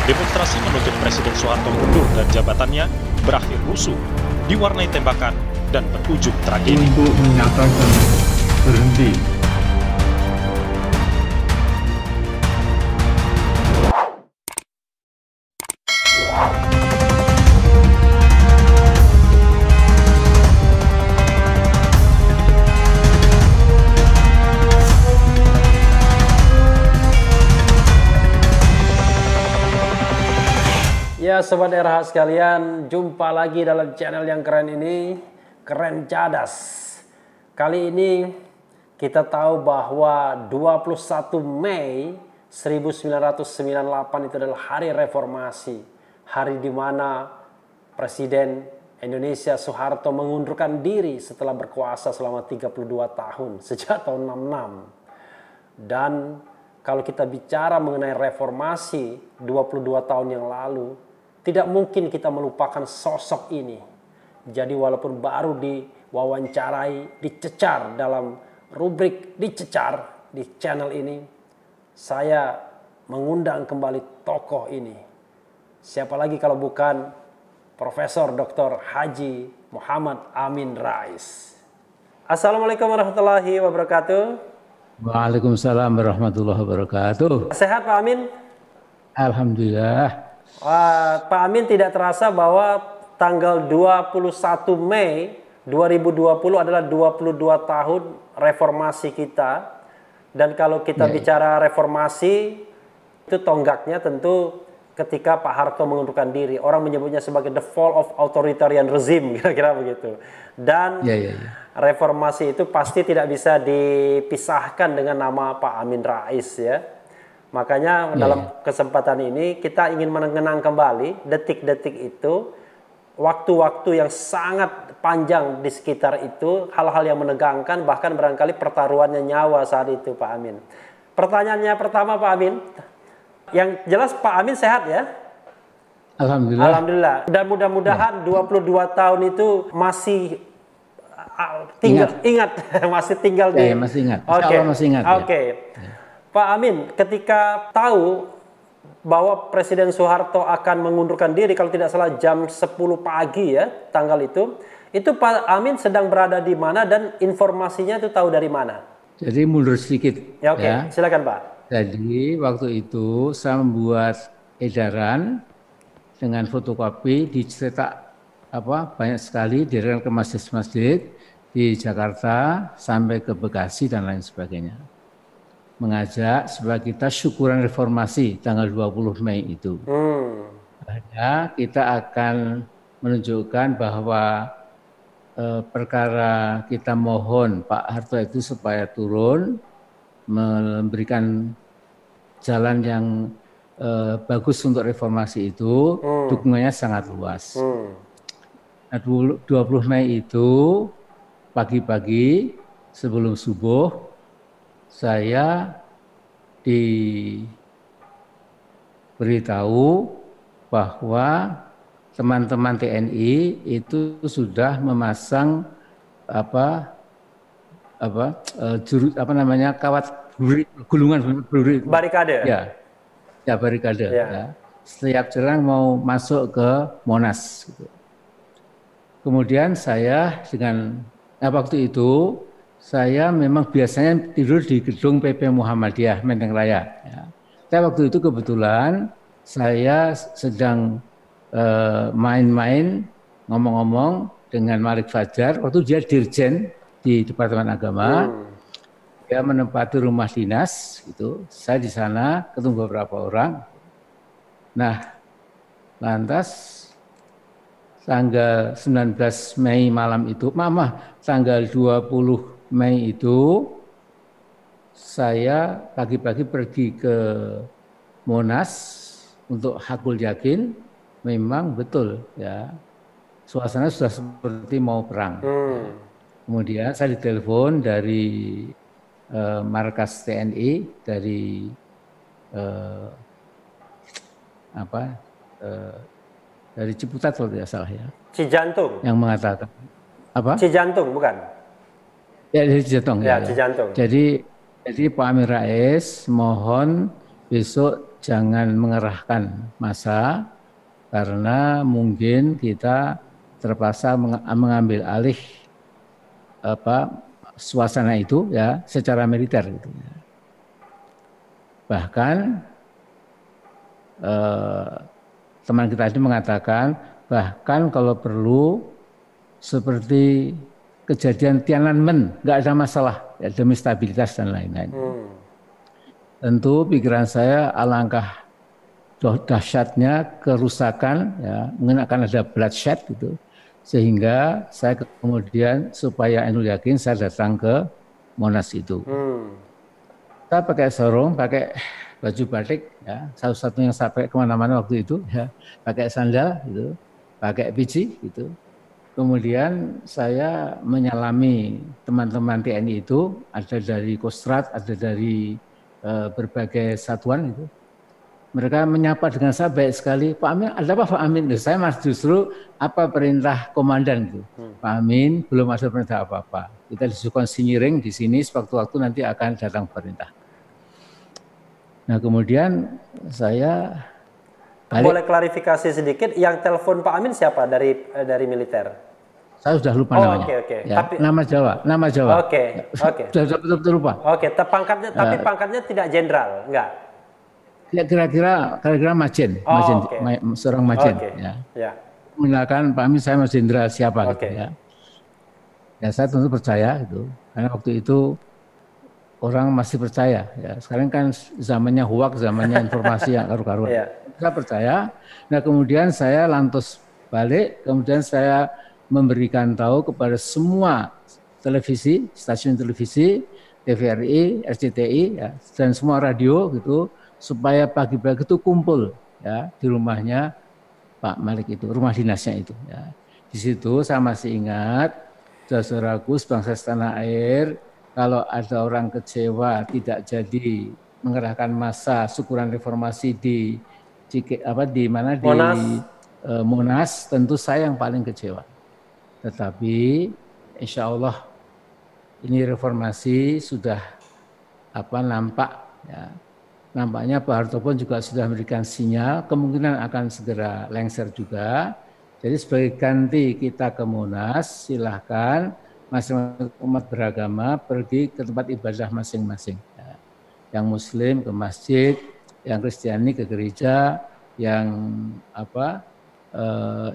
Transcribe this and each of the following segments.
Demonstrasi menuntut Presiden Soeharto mundur dari jabatannya berakhir rusuh, diwarnai tembakan, dan berujung tragedi. Untuk menyatakan berhenti. Ya Sobat RH sekalian, jumpa lagi dalam channel yang keren ini, Keren Cadas. Kali ini kita tahu bahwa 21 Mei 1998 itu adalah hari reformasi. Hari di mana Presiden Indonesia Soeharto mengundurkan diri setelah berkuasa selama 32 tahun, sejak tahun 66. Dan kalau kita bicara mengenai reformasi 22 tahun yang lalu, tidak mungkin kita melupakan sosok ini. Jadi walaupun baru diwawancarai, dicecar dalam rubrik dicecar di channel ini, saya mengundang kembali tokoh ini. Siapa lagi kalau bukan Profesor Dr. Haji Muhammad Amin Rais. Assalamualaikum warahmatullahi wabarakatuh. Waalaikumsalam warahmatullahi wabarakatuh. Sehat Pak Amin? Alhamdulillah. Pak Amin, tidak terasa bahwa tanggal 21 Mei 2020 adalah 22 tahun reformasi kita. Dan kalau kita bicara reformasi, itu tonggaknya tentu ketika Pak Harto mengundurkan diri. Orang menyebutnya sebagai the fall of authoritarian regime, kira-kira begitu. Dan reformasi itu pasti tidak bisa dipisahkan dengan nama Pak Amin Rais, ya. Makanya dalam kesempatan ini kita ingin mengenang kembali detik-detik itu, waktu-waktu yang sangat panjang di sekitar itu, hal-hal yang menegangkan, bahkan barangkali pertaruhannya nyawa saat itu Pak Amin. Pertanyaannya pertama Pak Amin, yang jelas Pak Amin sehat ya? Alhamdulillah. Alhamdulillah. Dan mudah-mudahan 22 tahun itu masih ingat masih tinggal di... masih ingat. Oke. Masih ingat. Oke. Pak Amin, ketika tahu bahwa Presiden Soeharto akan mengundurkan diri, kalau tidak salah jam 10 pagi ya, tanggal itu Pak Amin sedang berada di mana dan informasinya itu tahu dari mana? Jadi mundur sedikit. Ya, oke. Silakan Pak. Jadi waktu itu saya membuat edaran dengan fotokopi, dicetak banyak sekali, dikirim ke masjid-masjid di Jakarta sampai ke Bekasi dan lain sebagainya. Mengajak supaya kita syukuran reformasi tanggal 20 Mei itu. Hanya kita akan menunjukkan bahwa perkara kita mohon Pak Harto itu supaya turun, memberikan jalan yang bagus untuk reformasi itu, dukungannya sangat luas. Nah, 20 Mei itu pagi-pagi sebelum subuh, saya diberitahu bahwa teman-teman TNI itu sudah memasang kawat gulungan barikade. Ya barikade. Ya. Setiap jalan mau masuk ke Monas. Gitu. Kemudian saya waktu itu saya memang biasanya tidur di gedung PP Muhammadiyah Menteng Raya. Ya. Tapi waktu itu kebetulan saya sedang main-main, ngomong-ngomong dengan Malik Fajar. Waktu dia dirjen di Departemen Agama, dia menempati rumah dinas. Gitu. Saya di sana ketemu beberapa orang. Nah, lantas tanggal 19 Mei malam itu, tanggal 20 Mei itu saya pagi-pagi pergi ke Monas untuk hakul yakin, memang betul ya suasana sudah seperti mau perang. Kemudian saya ditelepon dari markas TNI dari dari Ciputat kalau tidak salah ya. Cijantung. Yang mengatakan Cijantung bukan? Ya dari Cijantung. Ya, Cijantung. Jadi Pak Amin Rais mohon besok jangan mengerahkan massa karena mungkin kita terpaksa mengambil alih suasana itu ya secara militer gitu. Bahkan teman kita ini mengatakan bahkan kalau perlu seperti kejadian Tiananmen nggak ada masalah ya, demi stabilitas dan lain-lain. Tentu pikiran saya alangkah dahsyatnya kerusakan ya, mungkin akan ada bloodshed gitu. Sehingga saya kemudian supaya Ainul yakin saya datang ke Monas itu. Saya pakai sarung, pakai baju batik ya, satu-satunya saya pakai kemana-mana waktu itu ya, pakai sandal gitu, pakai peci gitu. Kemudian saya menyalami teman-teman TNI itu, ada dari Kostrad, ada dari berbagai satuan itu. Mereka menyapa dengan saya baik sekali, Pak Amin, ada apa Pak Amin? Saya justru apa perintah komandan itu. Pak Amin, belum ada perintah apa-apa. Kita disuruhkan sinyiring di sini, sewaktu-waktu nanti akan datang perintah. Nah kemudian saya boleh klarifikasi sedikit, yang telepon Pak Amin siapa dari militer? Saya sudah lupa namanya. Okay. Ya, tapi, nama Jawa. Oke. Sudah betul-betul lupa. Oke, tapi pangkatnya tidak jenderal, enggak? Ya kira-kira Majen, seorang Majen. Ya. Mengatakan Pak Amin saya Mas Jenderal siapa gitu ya. Ya saya tentu percaya itu, karena waktu itu orang masih percaya ya. Sekarang kan zamannya hoax, zamannya informasi yang karu-karuan. Saya percaya. Nah kemudian saya lantas balik, kemudian saya memberikan tahu kepada semua televisi, stasiun televisi, TVRI, RCTI ya, dan semua radio gitu supaya pagi-pagi itu kumpul ya di rumahnya Pak Malik itu, rumah dinasnya itu ya. Di situ saya masih ingat, saudaraku sebangsa setanah air, kalau ada orang kecewa tidak jadi mengerahkan massa syukuran reformasi di Monas, tentu saya yang paling kecewa. Tetapi insya Allah ini reformasi sudah nampak ya. Nampaknya Pak Hartopo juga sudah memberikan sinyal kemungkinan akan segera lengser juga. Jadi sebagai ganti kita ke Monas, silahkan masing-masing umat beragama pergi ke tempat ibadah masing-masing. Ya. Yang Muslim ke masjid, yang Kristiani ke gereja, yang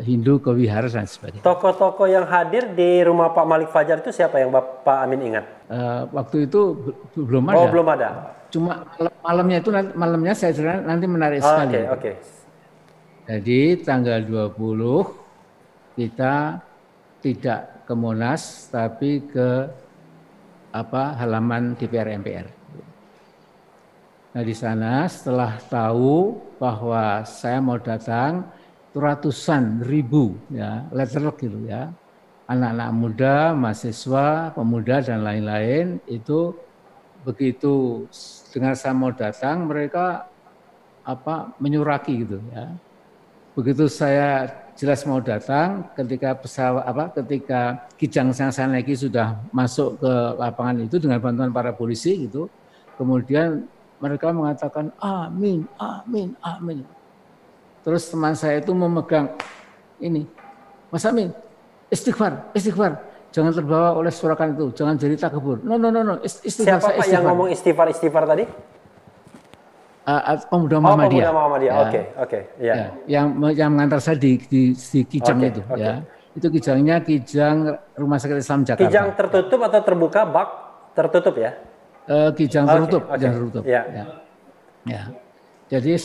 Hindu ke wihara dan sebagainya. Tokoh-tokoh yang hadir di rumah Pak Malik Fajar itu siapa yang Bapak Amin ingat? Waktu itu belum ada. Oh belum ada. Cuma malamnya saya nanti menarik sekali. Oke. Jadi tanggal 20 kita tidak ke Monas tapi ke halaman DPR MPR. Nah di sana setelah tahu bahwa saya mau datang, ratusan ribu ya letterlock gitu ya, anak-anak muda, mahasiswa, pemuda dan lain-lain itu begitu dengar saya mau datang mereka menyuraki gitu ya. Begitu saya jelas mau datang, ketika ketika Kijang yang saya naiki sudah masuk ke lapangan itu dengan bantuan para polisi gitu, kemudian mereka mengatakan amin, amin, amin. Terus teman saya itu memegang ini, Mas Amin, istighfar, jangan terbawa oleh surakan itu, jangan jadi takabur. No, istighfar. Siapa Pak yang ngomong istighfar tadi? Pemuda Muhammadiyah. Pemuda Muhammadiyah. Oke. Ya. Yang mengantar saya di Kijang itu. Okay. Ya. Itu Kijangnya Kijang Rumah Sakit Islam Jakarta. Kijang tertutup atau terbuka? Bak tertutup ya? Kijang tertutup. Kijang tertutup. Ya. Jadi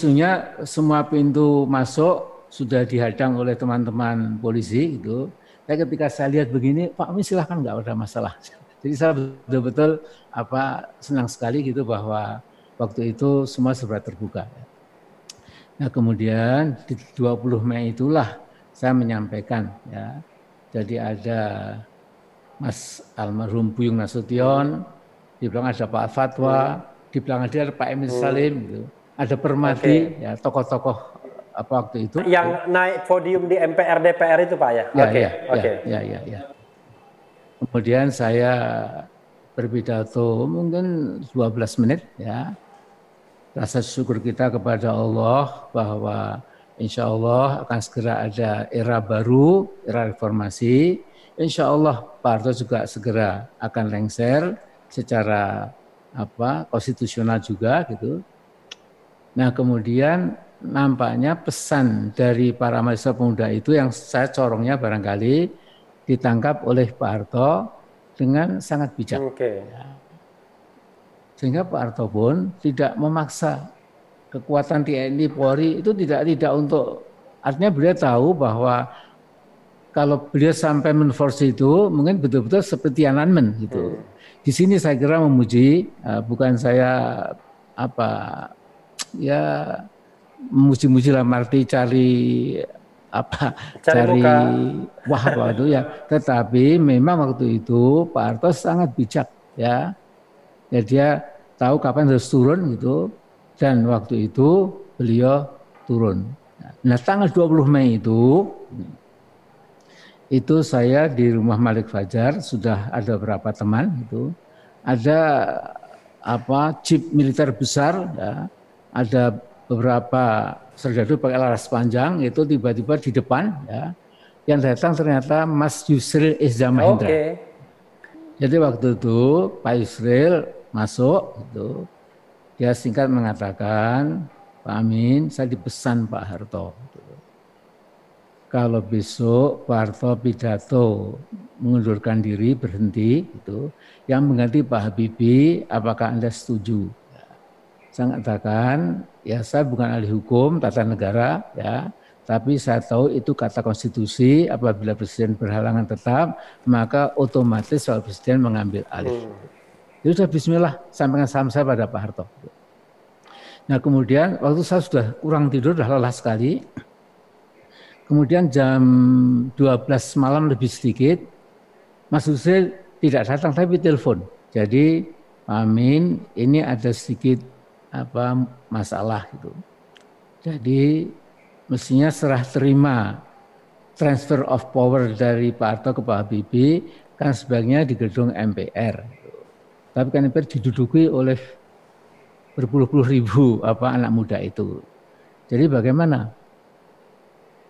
semua pintu masuk sudah dihadang oleh teman-teman polisi gitu. Ketika saya lihat begini, Pak Amin silahkan, nggak ada masalah. Jadi saya betul-betul senang sekali gitu bahwa waktu itu semua serba terbuka. Nah kemudian di 20 Mei itulah saya menyampaikan ya. Jadi ada Mas almarhum Buyung Nasution, di belakang ada Pak Fatwa, di belakang dia ada Pak Emil Salim gitu. Ada Permati ya, tokoh-tokoh waktu itu. Yang naik podium di MPR DPR itu Pak ya? Ya. Kemudian saya berpidato mungkin 12 menit ya. rasa syukur kita kepada Allah bahwa insya Allah akan segera ada era baru, era reformasi. Insya Allah Pak Harto juga segera akan lengser secara konstitusional juga gitu. Nah kemudian nampaknya pesan dari para mahasiswa pemuda itu yang saya corongnya barangkali ditangkap oleh Pak Harto dengan sangat bijak. Sehingga Pak Harto pun tidak memaksa kekuatan TNI Polri itu tidak untuk, artinya beliau tahu bahwa kalau beliau sampai menforce itu mungkin betul-betul seperti Tiananmen gitu. Di sini saya kira memuji, bukan saya memuji-muji lah arti cari wah itu ya. Tetapi memang waktu itu Pak Harto sangat bijak ya. Ya dia tahu kapan harus turun gitu, dan waktu itu beliau turun. Nah tanggal 20 Mei itu saya di rumah Malik Fajar, sudah ada beberapa teman itu, ada jeep militer besar ya, ada beberapa serdadu pakai laras panjang itu tiba-tiba di depan ya, yang datang ternyata Mas Yusril Izzah Mahendra. Jadi waktu itu Pak Yusril masuk itu, dia singkat mengatakan, Pak Amin, saya dipesan Pak Harto, kalau besok Pak Harto pidato mengundurkan diri, berhenti itu, yang mengganti Pak Habibie, apakah Anda setuju? Saya katakan, ya saya bukan ahli hukum tata negara ya, tapi saya tahu itu kata konstitusi, apabila presiden berhalangan tetap, maka otomatis Pak Presiden mengambil alih. Ya sudah bismillah, sampaikan salam saya pada Pak Harto. Nah kemudian waktu saya sudah kurang tidur, sudah lelah sekali. Kemudian jam 12 malam lebih sedikit, Mas Yusril tidak datang tapi telepon. Jadi Pak Amin, ini ada sedikit masalah gitu. Jadi mestinya serah terima transfer of power dari Pak Harto ke Pak Habibie kan sebaiknya di gedung MPR. Tapi kan MPR diduduki oleh berpuluh-puluh ribu anak muda itu. Jadi bagaimana?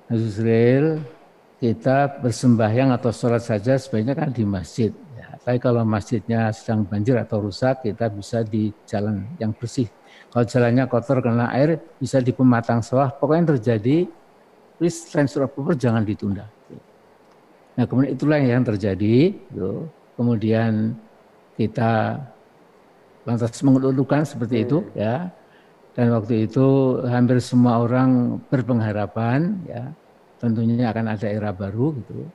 Mas Yusril, kita bersembahyang atau sholat saja sebaiknya kan di masjid. Ya, tapi kalau masjidnya sedang banjir atau rusak, kita bisa di jalan yang bersih. Kalau jalannya kotor kena air, bisa di pematang sawah. Pokoknya yang terjadi, please transfer of power jangan ditunda. Nah kemudian itulah yang terjadi. Kemudian kita lantas mengeluhkan seperti itu ya, dan waktu itu hampir semua orang berpengharapan ya tentunya akan ada era baru gitu.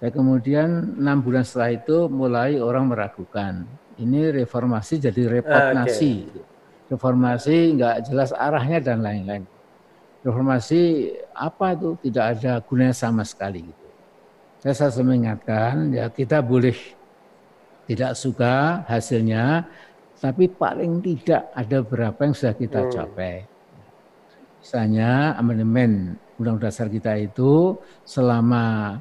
Dan kemudian 6 bulan setelah itu mulai orang meragukan ini reformasi jadi repotnasi gitu. Reformasi nggak jelas arahnya dan lain-lain. Reformasi apa itu tidak ada gunanya sama sekali gitu. Saya selalu mengingatkan ya kita boleh tidak suka hasilnya, tapi paling tidak ada berapa yang sudah kita capai. Misalnya amandemen Undang-Undang Dasar kita itu selama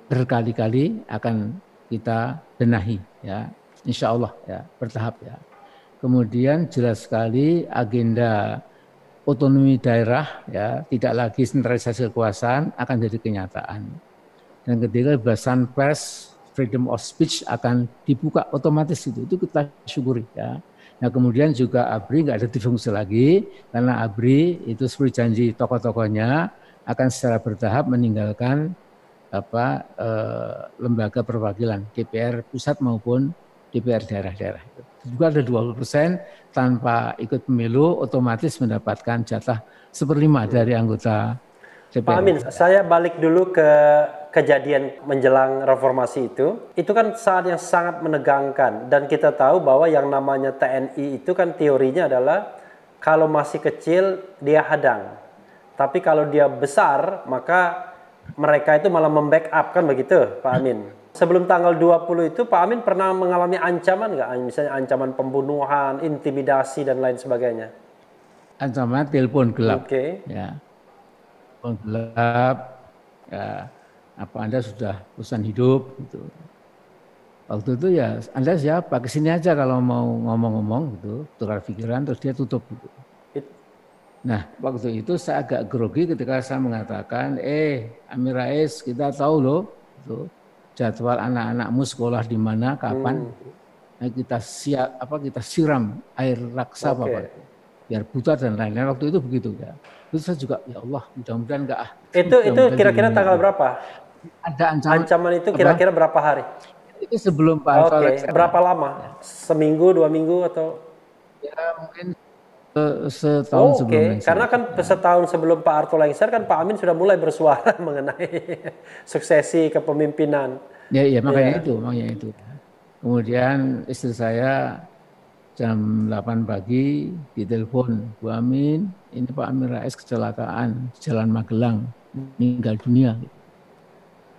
berkali-kali akan kita benahi ya, insya Allah ya, bertahap ya. Kemudian jelas sekali agenda otonomi daerah ya, tidak lagi sentralisasi kekuasaan akan jadi kenyataan. Dan ketika kebebasan pers, freedom of speech akan dibuka otomatis itu kita syukuri ya. Nah kemudian juga ABRI nggak ada difungsi lagi karena ABRI itu seperti janji tokoh-tokohnya akan secara bertahap meninggalkan lembaga perwakilan DPR pusat maupun DPR daerah-daerah. Juga ada 20% tanpa ikut pemilu otomatis mendapatkan jatah 1/5 dari anggota DPR. Pak Amin, saya balik dulu ke kejadian menjelang reformasi itu kan saat yang sangat menegangkan, dan kita tahu bahwa yang namanya TNI itu kan teorinya adalah kalau masih kecil dia hadang, tapi kalau dia besar maka mereka itu malah membackup, kan begitu Pak Amin? Sebelum tanggal 20 itu Pak Amin pernah mengalami ancaman nggak? Misalnya ancaman pembunuhan, intimidasi dan lain sebagainya? Ancaman telepon gelap. Ya. Telepon gelap ya. Apa Anda sudah bosan hidup gitu. Waktu itu ya, Anda siapa? Kesini aja kalau mau ngomong-ngomong gitu, tukar pikiran, terus dia tutup gitu. Nah, waktu itu saya agak grogi ketika saya mengatakan, Amin Rais, kita tahu loh, gitu, jadwal anak-anakmu sekolah di mana, kapan, nah, kita siram air raksa Bapak, biar buta dan lain-lain. Waktu itu begitu ya. Terus saya juga, ya Allah, mudah-mudahan enggak ah. Itu kira-kira tanggal berapa? Ada ancaman itu kira-kira berapa hari? Itu sebelum Pak Harto lengser. Berapa lama? Seminggu, 2 minggu atau? Ya mungkin setahun sebelum lengser. Karena kan setahun sebelum Pak Harto lengser kan Pak Amin sudah mulai bersuara mengenai suksesi kepemimpinan. Ya makanya itu. Kemudian istri saya jam 8 pagi ditelepon, Bu Amin, ini Pak Amin Rais kecelakaan Jalan Magelang, meninggal dunia.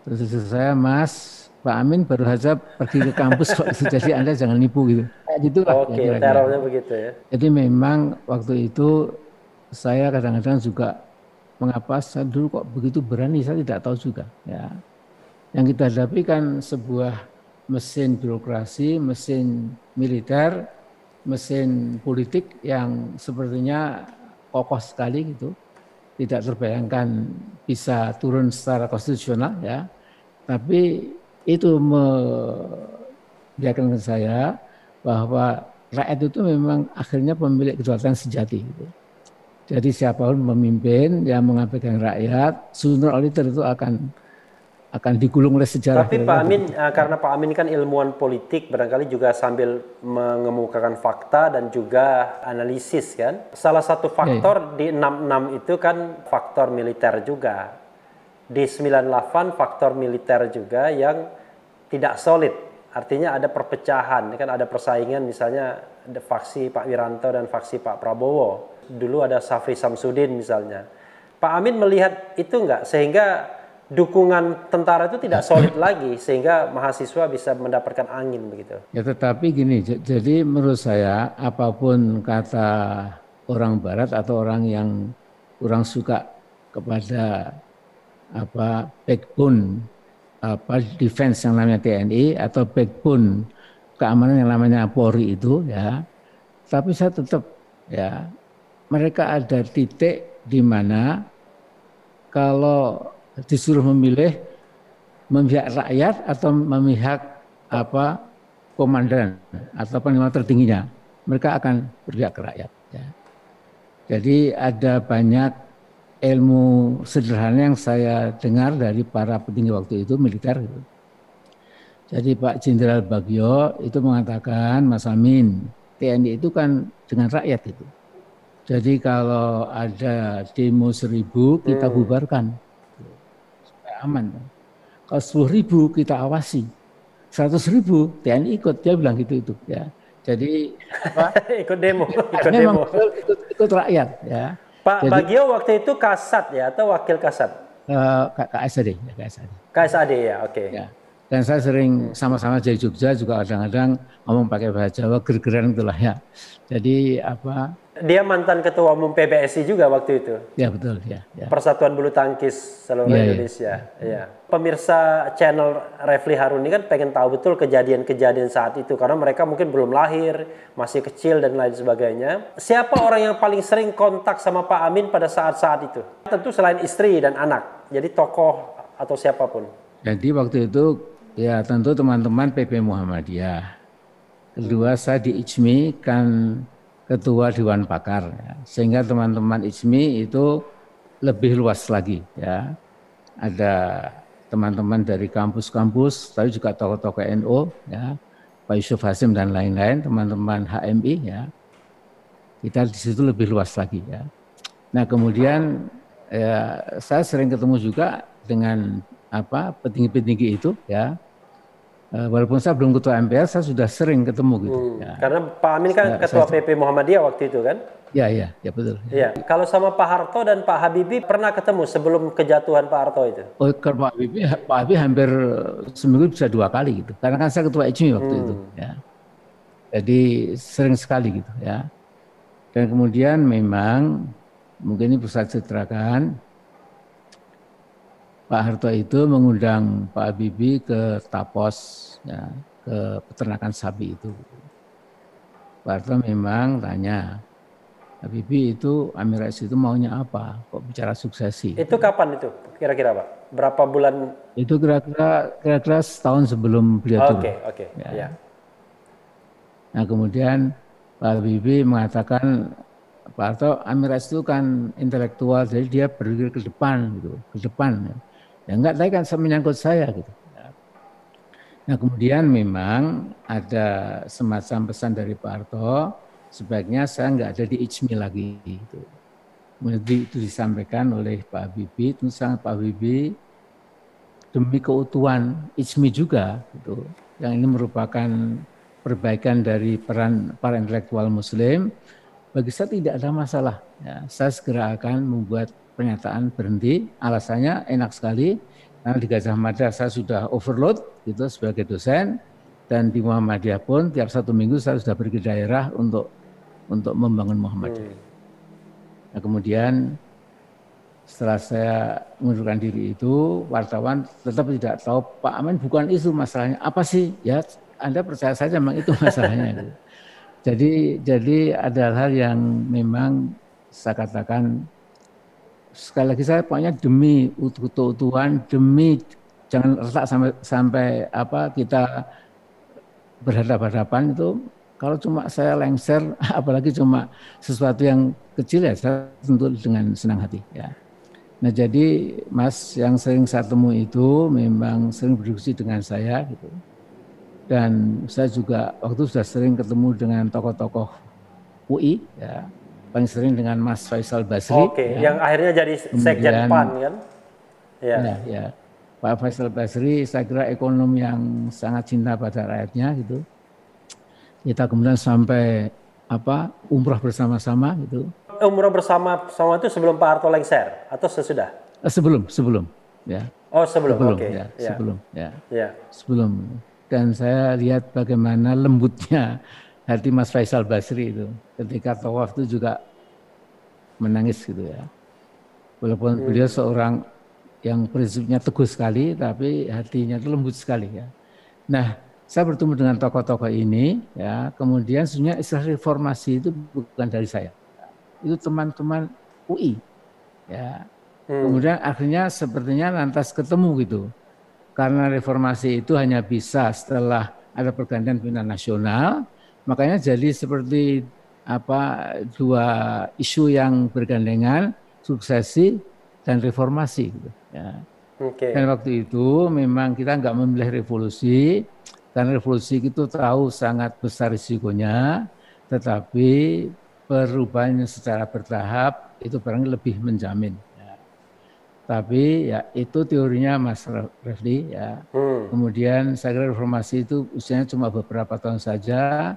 Terus istri saya, Mas, Pak Amin baru saja pergi ke kampus kok, jadi Anda jangan nipu gitu. Kayak gitulah. Terornya begitu ya. Jadi memang waktu itu saya kadang-kadang juga mengapa saya dulu kok begitu berani, saya tidak tahu juga. Ya. Yang kita hadapi kan sebuah mesin birokrasi, mesin militer, mesin politik yang sepertinya kokoh sekali gitu. Tidak terbayangkan bisa turun secara konstitusional ya. Tapi itu membiarkan saya bahwa rakyat itu memang akhirnya pemilik kedaulatan sejati. Gitu. Jadi siapapun memimpin yang mengabaikan rakyat, sooner or later itu akan digulung oleh sejarah. Tapi Pak Amin, karena Pak Amin kan ilmuwan politik, barangkali juga sambil mengemukakan fakta dan juga analisis kan. Salah satu faktor di 66 itu kan faktor militer juga. Di 98 faktor militer juga yang tidak solid. Artinya ada perpecahan, kan ada persaingan misalnya ada faksi Pak Wiranto dan faksi Pak Prabowo. Dulu ada Safri Samsudin misalnya. Pak Amin melihat itu enggak sehingga dukungan tentara itu tidak solid lagi sehingga mahasiswa bisa mendapatkan angin begitu. Ya tetapi gini, jadi menurut saya apapun kata orang barat atau orang yang kurang suka kepada backbone defense yang namanya TNI atau backbone keamanan yang namanya Polri itu ya. Tapi saya tetap ya mereka ada titik di mana kalau disuruh memilih memihak rakyat atau memihak komandan atau panglima tertingginya, mereka akan berpihak ke rakyat. Ya. Jadi ada banyak ilmu sederhana yang saya dengar dari para petinggi waktu itu militer. Gitu. Jadi Pak Jenderal Bagio itu mengatakan, Mas Amin, TNI itu kan dengan rakyat itu. Jadi kalau ada demo 1.000 kita bubarkan. Aman. Kalau 10.000 kita awasi, 100.000 TNI ikut, dia bilang gitu itu ya. Jadi ikut demo, ikut rakyat ya. Pak Bagio waktu itu kasat ya atau wakil kasat? KSAD. KSAD ya, oke. Ya. Dan saya sering sama-sama di Jogja juga kadang-kadang ngomong pakai bahasa Jawa gergeran itulah ya. Jadi dia mantan ketua umum PBSI juga waktu itu. Ya betul ya. Persatuan Bulu Tangkis seluruh Indonesia. Ya. Pemirsa channel Refli Harun ini kan pengen tahu betul kejadian-kejadian saat itu karena mereka mungkin belum lahir, masih kecil dan lain sebagainya. Siapa orang yang paling sering kontak sama Pak Amin pada saat-saat itu? Tentu selain istri dan anak. Jadi tokoh atau siapapun. Jadi waktu itu ya tentu teman-teman PP Muhammadiyah. Kedua saya di IJMI kan ketua Dewan Pakar, ya. Sehingga teman-teman IJMI itu lebih luas lagi, ya. Ada teman-teman dari kampus-kampus, tapi juga tokoh-tokoh NU, ya, Pak Yusuf Hasim dan lain-lain, teman-teman HMI, ya. Kita di situ lebih luas lagi, ya. Nah kemudian ya, saya sering ketemu juga dengan petinggi-petinggi itu, ya. Walaupun saya belum ketua MPR, saya sudah sering ketemu gitu. Ya. Karena Pak Amin kan ketua PP Muhammadiyah waktu itu kan? Ya betul. Ya. Kalau sama Pak Harto dan Pak Habibie pernah ketemu sebelum kejatuhan Pak Harto itu? Oh, kalau Pak Habibie hampir seminggu bisa 2 kali gitu. Karena kan saya ketua IJMI waktu itu. Ya. Jadi sering sekali gitu ya. Dan kemudian memang mungkin ini bisa ceritakan. Pak Harto itu mengundang Pak Habibie ke Tapos, ya, ke ke peternakan sapi itu. Pak Harto memang tanya, Habibie itu Amin Rais itu maunya apa? Kok bicara suksesi? Itu kapan itu kira-kira Pak? Berapa bulan? Itu kira-kira setahun sebelum beliau turun. Oke. Ya. Nah kemudian Pak Habibie mengatakan Pak Harto, Amin Rais itu kan intelektual, jadi dia berpikir ke depan gitu, ke depan. Ya enggak, tapi kan menyangkut saya gitu. Nah kemudian memang ada semacam pesan dari Pak Harto, sebaiknya saya enggak ada di ICMI lagi gitu. Kemudian itu disampaikan oleh Pak Habibie, tentu sangat Pak Habibie demi keutuhan ICMI juga gitu. Yang ini merupakan perbaikan dari peran para intelektual Muslim. Bagi saya tidak ada masalah. Ya, saya segera akan membuat pernyataan berhenti. Alasannya enak sekali, karena di Gajah Mada saya sudah overload gitu sebagai dosen, dan di Muhammadiyah pun tiap 1 minggu saya sudah pergi ke daerah untuk membangun Muhammadiyah. Nah kemudian setelah saya mengundurkan diri itu, wartawan tetap tidak tahu, Pak Amin bukan itu masalahnya, apa sih? Ya Anda percaya saja memang itu masalahnya. Gitu. Jadi ada hal yang memang saya katakan, sekali lagi saya pokoknya demi keutuhan, demi jangan retak sampai apa kita berhadapan-hadapan itu. Kalau cuma saya lengser, apalagi cuma sesuatu yang kecil ya saya tentu dengan senang hati. Ya. Nah jadi Mas yang sering saya temui itu memang sering berdiskusi dengan saya gitu. Dan saya juga waktu sudah sering ketemu dengan tokoh-tokoh UI, ya, paling sering dengan Mas Faisal Basri. Oke, ya. Yang akhirnya jadi Sekjen PAN kan? Ya. Pak Faisal Basri saya kira ekonom yang sangat cinta pada rakyatnya gitu. Kita kemudian sampai umrah bersama-sama gitu. Umrah bersama itu sebelum Pak Harto lengser atau sesudah? Sebelum ya. Oh sebelum. Oke. Ya, sebelum. Dan saya lihat bagaimana lembutnya hati Mas Faisal Basri itu ketika tawaf itu juga menangis gitu ya. Walaupun beliau seorang yang prinsipnya teguh sekali, tapi hatinya itu lembut sekali ya. Nah, saya bertemu dengan tokoh-tokoh ini ya, kemudian sebenarnya istilah reformasi itu bukan dari saya. Itu teman-teman UI ya. Kemudian akhirnya sepertinya lantas ketemu gitu. Karena reformasi itu hanya bisa setelah ada pergantian pimpinan nasional, makanya jadi seperti dua isu yang bergandengan, suksesi dan reformasi. Gitu. Ya. Dan waktu itu memang kita nggak memilih revolusi, karena revolusi itu tahu sangat besar risikonya, tetapi perubahannya secara bertahap itu barangkali lebih menjamin. Tapi ya itu teorinya Mas Refli ya. Kemudian saya kira reformasi itu usianya cuma beberapa tahun saja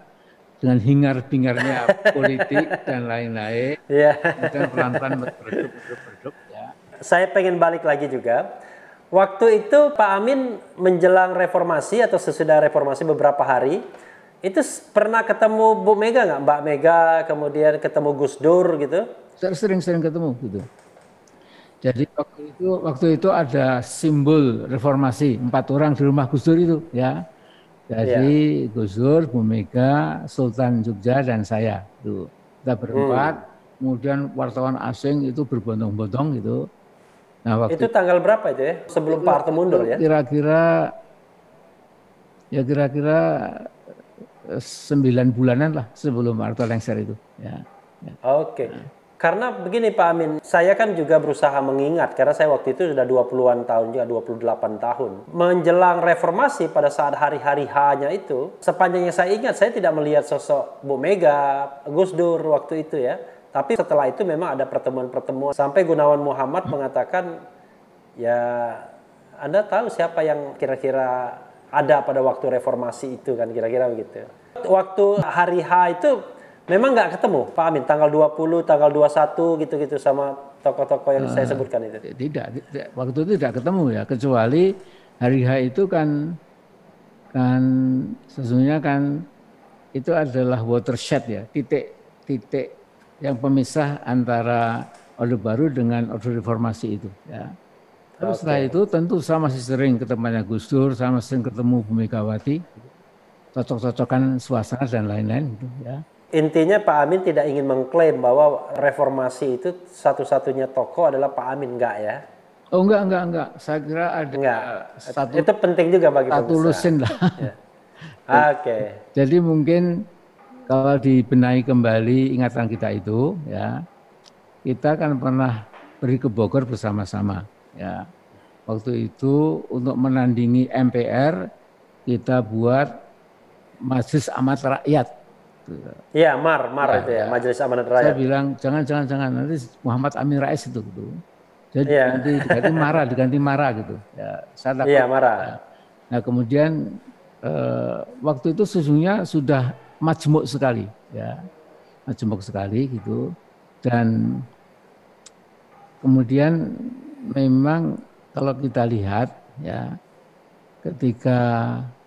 dengan hingar-bingarnya politik dan lain-lain. Kemudian pelan-pelan berdedup ya. Saya pengen balik lagi juga. Waktu itu Pak Amin menjelang reformasi atau sesudah reformasi beberapa hari, itu pernah ketemu Bu Mega nggak? Mbak Mega, kemudian ketemu Gus Dur gitu? Sering-sering ketemu gitu. Jadi waktu itu ada simbol reformasi 4 orang di rumah Gus Dur itu ya. Jadi Gus Dur, Bu Mega, Sultan Jogja dan saya itu. Kita berempat, kemudian wartawan asing itu berbondong-bondong gitu. Nah, itu tanggal berapa itu ya? Sebelum Pak Harto mundur ya? Kira-kira 9 bulanan lah sebelum Pak Harto lengser itu ya. Oke. Karena begini Pak Amin, saya kan juga berusaha mengingat, karena saya waktu itu sudah 20-an tahun juga, 28 tahun. Menjelang reformasi pada saat hari-hari H-nya itu, sepanjang yang saya ingat, saya tidak melihat sosok Bu Mega, Gus Dur waktu itu ya. Tapi setelah itu memang ada pertemuan-pertemuan, sampai Gunawan Muhammad mengatakan, ya Anda tahu siapa yang kira-kira ada pada waktu reformasi itu kan, kira-kira begitu. Waktu hari H itu, memang nggak ketemu Pak Amin, tanggal 20, tanggal 21 gitu-gitu sama tokoh-tokoh yang saya sebutkan itu? Tidak, waktu itu tidak ketemu ya, kecuali hari H itu kan sesungguhnya kan itu adalah watershed ya, titik yang pemisah antara Orde Baru dengan Orde Reformasi itu ya. Terus setelah itu tentu saya masih sering ketemunya Gus Dur, saya masih sering ketemu Bu Megawati. cocok-cocokan suasana dan lain-lain gitu ya. Intinya Pak Amin tidak ingin mengklaim bahwa reformasi itu satu-satunya tokoh adalah Pak Amin, enggak ya? Oh enggak. Saya kira ada satu. Itu penting juga bagi satu lusin lah. Ya. Oke. Jadi mungkin kalau dibenahi kembali ingatan kita itu, ya, kita kan pernah pergi ke Bogor bersama-sama, ya. Waktu itu untuk menandingi MPR kita buat Majelis Amanat Rakyat. Iya, MAR itu ya, Majelis Amanat Rakyat. Saya bilang jangan nanti Muhammad Amin Rais itu gitu. Jadi diganti marah gitu. Ya, saya takut. Iya, marah. Ya. Nah kemudian waktu itu sesungguhnya sudah majemuk sekali, ya, majemuk sekali gitu. Dan kemudian memang kalau kita lihat, ya, ketika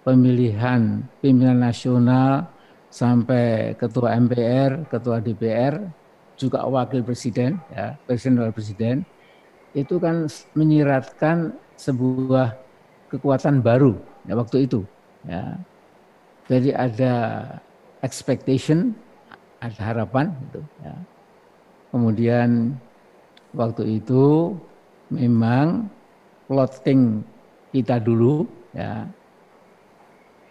pemilihan pimpinan nasional sampai ketua MPR, ketua DPR, juga wakil presiden, ya, presiden dan wakil presiden, itu kan menyiratkan sebuah kekuatan baru ya, waktu itu. Ya. Jadi ada expectation, ada harapan. Gitu, ya. Kemudian waktu itu memang plotting kita dulu, ya,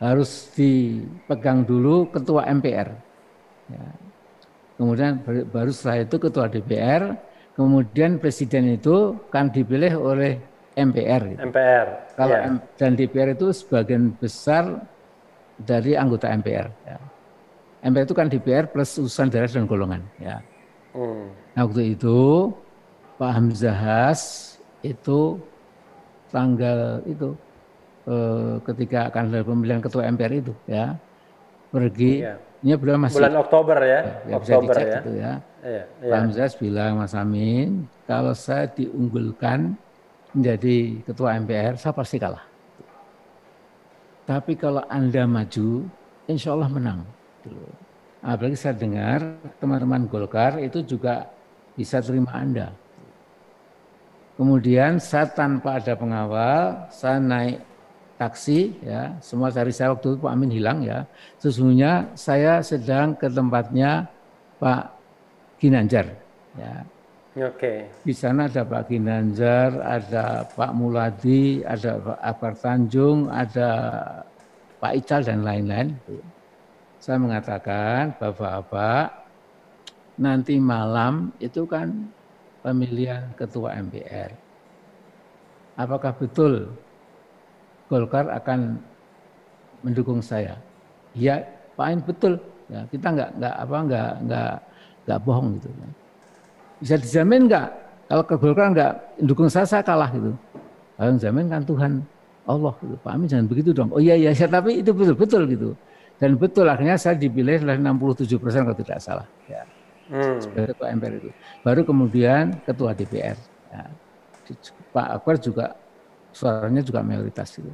harus dipegang dulu ketua MPR. Ya. Kemudian baru setelah itu ketua DPR, kemudian presiden itu kan dipilih oleh MPR. Gitu. MPR. Kalau dan DPR itu sebagian besar dari anggota MPR. Ya. MPR itu kan DPR plus urusan daerah dan golongan. Ya. Nah waktu itu Pak Hamzahas itu tanggal itu ketika akan ada pemilihan ketua MPR itu, ya, pergi. Ini bulan Oktober ya, Oktober ya. Gitu ya. Pak Hamzahas bilang, Mas Amin, kalau saya diunggulkan menjadi ketua MPR, saya pasti kalah. Tapi kalau Anda maju, insya Allah menang. Apalagi saya dengar teman-teman Golkar itu juga bisa terima Anda. Kemudian saya tanpa ada pengawal, saya naik taksi, ya, semua cari saya waktu itu Pak Amin hilang, ya. Sesungguhnya saya sedang ke tempatnya Pak Ginanjar, ya. Oke. Di sana ada Pak Ginanjar, ada Pak Muladi, ada Pak Akbar Tanjung, ada Pak Ical dan lain-lain. Saya mengatakan, Bapak-bapak, nanti malam itu kan pemilihan ketua MPR. Apakah betul Golkar akan mendukung saya? Ya, Pak Amin, betul. Ya, kita nggak bohong gitu. Bisa dijamin nggak? Kalau ke Golkar nggak mendukung saya kalah gitu. Yang jamin kan Tuhan Allah gitu. Pak Amin jangan begitu dong. Oh iya, tapi itu betul gitu. Dan betul akhirnya saya dipilih oleh 67% kalau tidak salah. Ya. Sebagai ketua MPR itu. Baru kemudian ketua DPR. Ya. Pak Akbar juga suaranya juga mayoritas itu.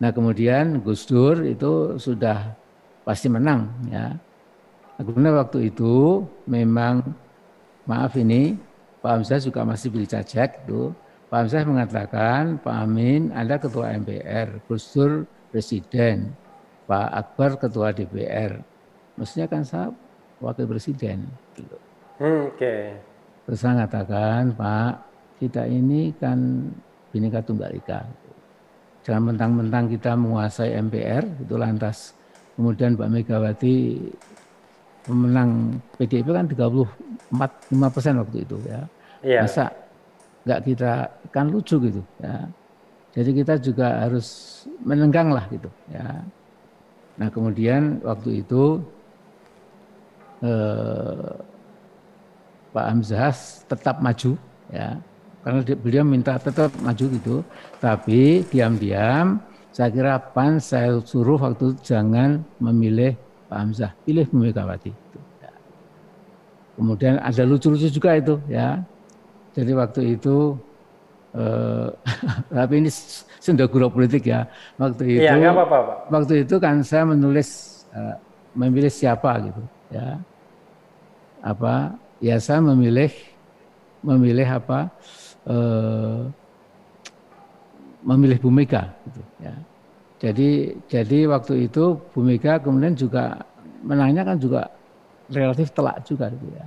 Nah kemudian Gus Dur itu sudah pasti menang, ya. Kemudian waktu itu memang maaf ini Pak Hamzah juga masih beli cacak itu. Pak Hamzah mengatakan Pak Amin Anda ketua MPR, Gus Dur presiden, Pak Akbar ketua DPR. Mestinya kan saya wakil presiden. Gitu. Oke. Terus saya mengatakan Pak, kita ini kan Bhinneka Tunggal Ika. Jangan mentang-mentang kita menguasai MPR, itu lantas kemudian Mbak Megawati pemenang PDIP kan 34,5% waktu itu, ya. Yeah. Masa nggak kita kan lucu gitu, ya. Jadi kita juga harus menenggang lah gitu, ya. Nah kemudian waktu itu Pak Hamzahas tetap maju, ya. Karena beliau minta tetap maju gitu, tapi diam-diam saya kira PAN saya suruh waktu itu jangan memilih Pak Hamzah, pilih Bu Megawati. Gitu, ya. Kemudian ada lucu-lucu juga itu, ya. Jadi waktu itu, tapi ini sendagura politik ya. Waktu itu, ya, nggak apa-apa, Pak. Waktu itu kan saya menulis memilih siapa gitu, ya. Apa? Ya saya memilih apa? Memilih Bu Mega gitu, ya. Jadi waktu itu Bu Mega kemudian juga menangnya kan juga relatif telak juga gitu ya.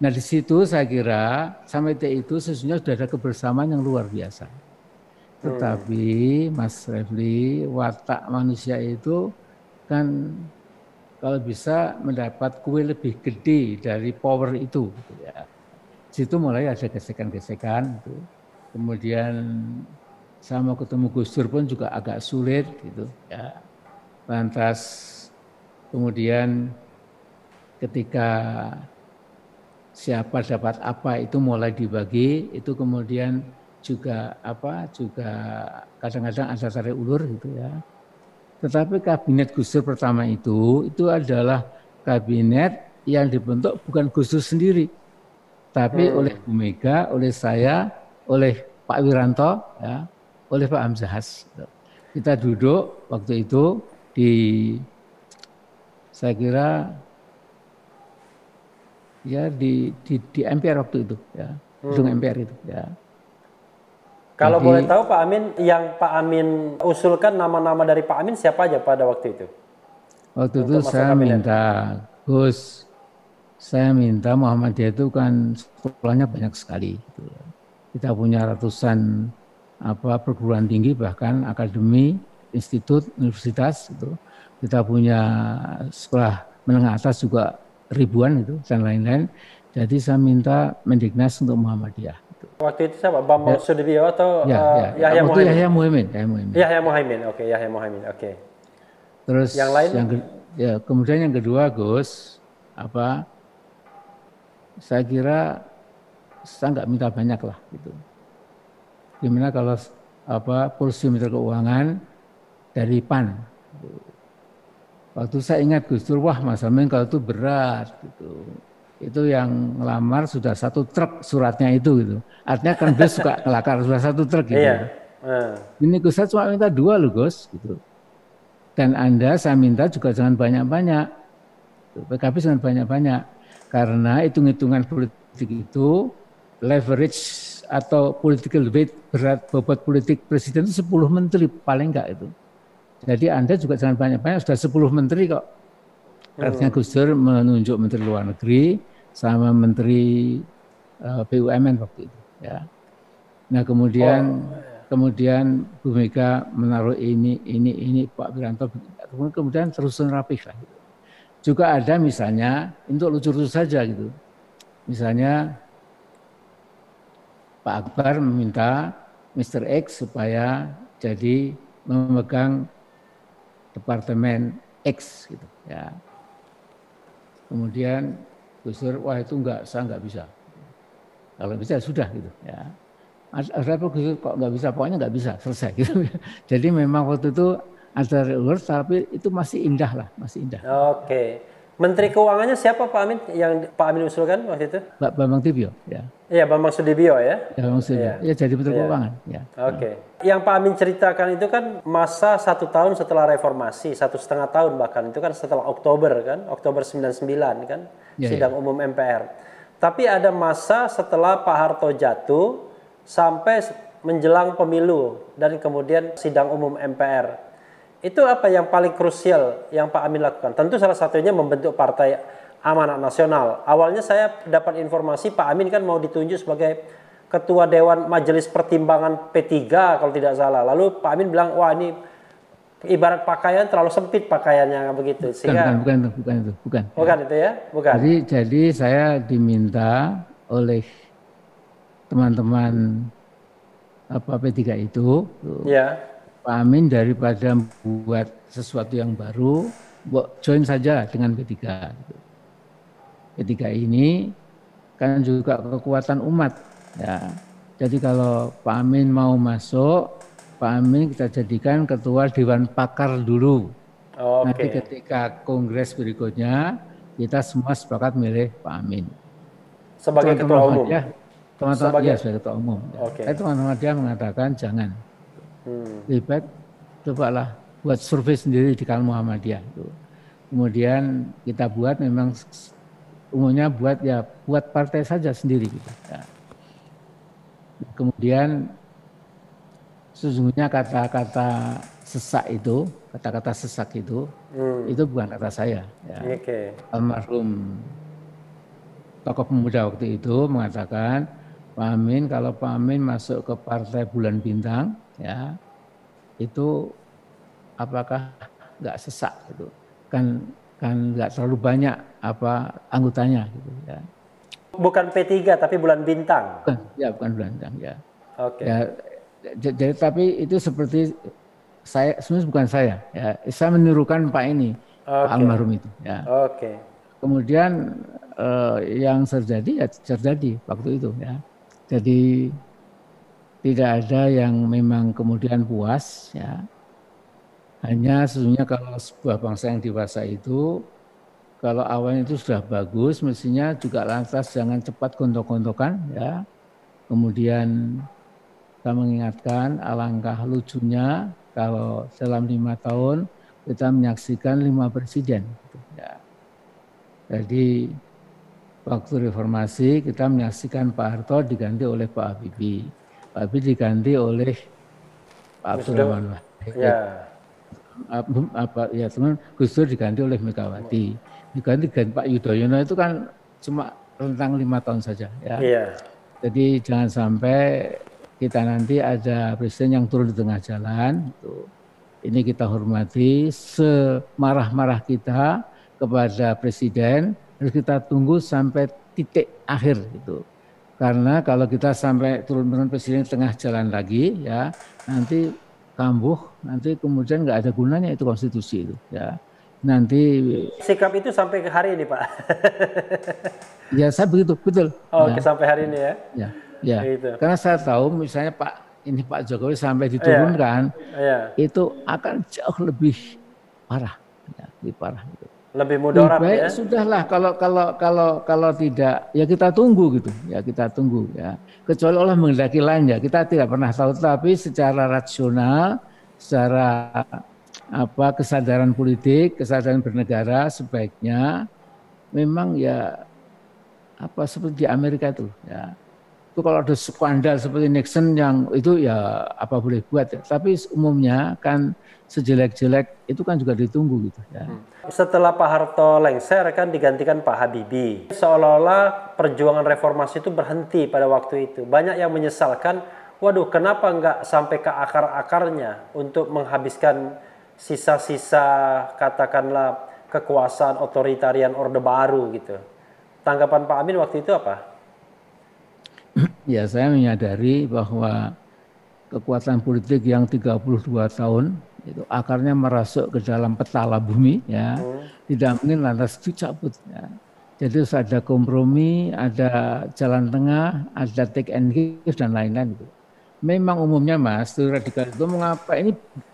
Nah di situ saya kira sampai detik itu sesungguhnya sudah ada kebersamaan yang luar biasa. Tetapi Mas Refli, watak manusia itu kan kalau bisa mendapat kue lebih gede dari power itu gitu ya. Di situ mulai ada gesekan-gesekan gitu. Kemudian saya mau ketemu Gus Dur pun juga agak sulit gitu ya. Lantas kemudian ketika siapa dapat apa itu mulai dibagi, itu kemudian juga kadang-kadang ada tarik ulur gitu ya. Tetapi kabinet Gus Dur pertama itu adalah kabinet yang dibentuk bukan Gus Dur sendiri, tapi oleh Bu Mega, oleh saya, oleh Pak Wiranto, ya, oleh Pak Hamzahas. Kita duduk waktu itu saya kira ya di MPR waktu itu, ya, gedung MPR itu, ya. Kalau boleh tahu Pak Amin, yang Pak Amin usulkan nama-nama dari Pak Amin siapa aja pada waktu itu? Waktu itu saya minta, Gus, saya minta Muhammadiyah itu kan sekolahnya banyak sekali. Gitu. Kita punya ratusan perguruan tinggi, bahkan akademi, institut, universitas. Gitu. Kita punya sekolah menengah atas juga ribuan itu dan lain-lain. Jadi saya minta Mendiknas untuk Muhammadiyah. Gitu. Waktu itu siapa? Bambang Sudibyo atau Yahya Muhaimin? Yahya Muhaimin, oke. Yahya Muhaimin, oke. Terus yang lain? Kemudian yang kedua, Gus, saya kira saya nggak minta banyak lah gitu. Gimana kalau kursi Menteri Keuangan dari PAN? Waktu saya ingat Gus Dur, wah Mas Amin kalau itu berat gitu. Itu yang ngelamar sudah 1 truk suratnya itu gitu. Artinya kan Gus suka kelakar sudah 1 truk gitu. Iya. Ini Gus saya cuma minta 2 loh Gus gitu. Dan Anda saya minta juga jangan banyak-banyak. PKB jangan banyak-banyak. Karena hitung-hitungan politik itu leverage atau political weight berat bobot politik presiden itu 10 menteri paling enggak itu. Jadi Anda juga jangan banyak-banyak, sudah 10 menteri kok. Artinya Gus Dur menunjuk Menteri Luar Negeri sama Menteri BUMN waktu itu. Ya. Nah kemudian Bu Mega menaruh ini Pak Wiranto, kemudian terusan rapih lah. Gitu. Juga ada misalnya untuk lucu-lucu saja gitu. Misalnya Pak Akbar meminta Mr. X supaya jadi memegang Departemen X gitu ya. Kemudian Gus Dur, wah itu saya enggak bisa. Kalau bisa sudah gitu ya. Ada apa Gus Dur kok enggak bisa? Pokoknya enggak bisa, selesai gitu. Jadi memang waktu itu ada relur tapi itu masih indah lah, masih indah. Oke. Menteri Keuangannya siapa Pak Amin yang Pak Amin usulkan waktu itu? Pak Bambang Sudibyo ya. Iya, Bambang Sudibyo ya. Ya, Bambang Sudibyo. Ya jadi Menteri Keuangan ya. Oke. Yang Pak Amin ceritakan itu kan masa 1 tahun setelah reformasi, 1,5 tahun bahkan itu kan setelah Oktober kan, Oktober 99 kan, sidang umum MPR. Tapi ada masa setelah Pak Harto jatuh sampai menjelang pemilu dan kemudian sidang umum MPR. Itu apa yang paling krusial yang Pak Amin lakukan? Tentu salah satunya membentuk Partai Amanat Nasional. Awalnya saya dapat informasi Pak Amin kan mau ditunjuk sebagai Ketua Dewan Majelis Pertimbangan P3 kalau tidak salah. Lalu Pak Amin bilang, wah ini ibarat pakaian terlalu sempit pakaiannya begitu. Sehingga bukan itu. Bukan itu ya? Bukan. Jadi saya diminta oleh teman-teman P3 itu. Ya. Pak Amin daripada buat sesuatu yang baru, join saja dengan P3. P3 ini kan juga kekuatan umat. Ya. Jadi kalau Pak Amin mau masuk, Pak Amin kita jadikan ketua Dewan Pakar dulu. Nanti ketika kongres berikutnya, kita semua sepakat milih Pak Amin. Sebagai ketua umum? Teman-teman sebagai ketua umum. Teman-teman dia mengatakan jangan. Lebih baik cobalah buat survei sendiri di kalangan Muhammadiyah. Kemudian kita buat memang umumnya buat partai saja sendiri. Gitu. Ya. Kemudian sesungguhnya kata-kata sesak itu, kata-kata sesak itu bukan kata saya. Ya. Almarhum tokoh pemuda waktu itu mengatakan, Pak Amin, kalau Pak Amin masuk ke Partai Bulan Bintang, ya itu apakah nggak sesak gitu? Kan nggak terlalu banyak anggotanya gitu ya. Bukan P3 tapi Bulan Bintang. Bukan Bulan Bintang ya. Oke. Ya, jadi tapi itu seperti saya, sebenarnya bukan saya ya. Saya menirukan Pak ini, Pak almarhum itu ya. Kemudian yang terjadi ya terjadi waktu itu ya. Jadi tidak ada yang memang kemudian puas ya. Hanya sesungguhnya kalau sebuah bangsa yang dewasa itu, kalau awalnya itu sudah bagus, mestinya juga lantas jangan cepat gontok-gontokan ya. Kemudian kita mengingatkan alangkah lucunya kalau dalam 5 tahun kita menyaksikan 5 presiden. Gitu, ya. Jadi waktu reformasi kita menyaksikan Pak Harto diganti oleh Pak Habibie. Pak Habibie diganti oleh Pak Abdurrahman Wahid. Ya teman Gus Dur diganti oleh Megawati. Diganti Pak Yudhoyono itu kan cuma rentang 5 tahun saja ya. Jadi jangan sampai kita nanti ada presiden yang turun di tengah jalan. Gitu. Ini kita hormati, semarah-marah kita kepada presiden harus kita tunggu sampai titik akhir gitu. Karena kalau kita sampai turun presiden di tengah jalan lagi ya nanti kambuh, nanti kemudian nggak ada gunanya itu konstitusi itu ya. Nanti sikap itu sampai ke hari ini Pak. Ya saya begitu betul. Sampai hari ini ya. Ya. Gitu. Karena saya tahu misalnya Pak Jokowi sampai diturunkan itu akan jauh lebih parah, ya, lebih parah gitu. Lebih mudarat ya. Sudahlah kalau tidak ya kita tunggu gitu ya, kita tunggu ya. Kecuali Allah menghendaki lain ya, kita tidak pernah tahu, tapi secara rasional, secara kesadaran politik, kesadaran bernegara sebaiknya memang ya seperti di Amerika itu ya. Itu kalau ada skandal seperti Nixon yang itu ya apa boleh buat ya. Tapi umumnya kan sejelek-jelek itu kan juga ditunggu gitu ya. Setelah Pak Harto lengser kan digantikan Pak Habibie. Seolah-olah perjuangan reformasi itu berhenti pada waktu itu. Banyak yang menyesalkan, waduh kenapa nggak sampai ke akar-akarnya untuk menghabiskan sisa-sisa katakanlah kekuasaan otoritarian Orde Baru gitu. Tanggapan Pak Amin waktu itu apa? Ya saya menyadari bahwa kekuatan politik yang 32 tahun itu akarnya merasuk ke dalam petala bumi ya tidak mungkin lantas dicabut ya. Jadi harus ada kompromi, ada jalan tengah, ada take and give dan lain-lain gitu. Memang umumnya Mas teori radikal itu mengapa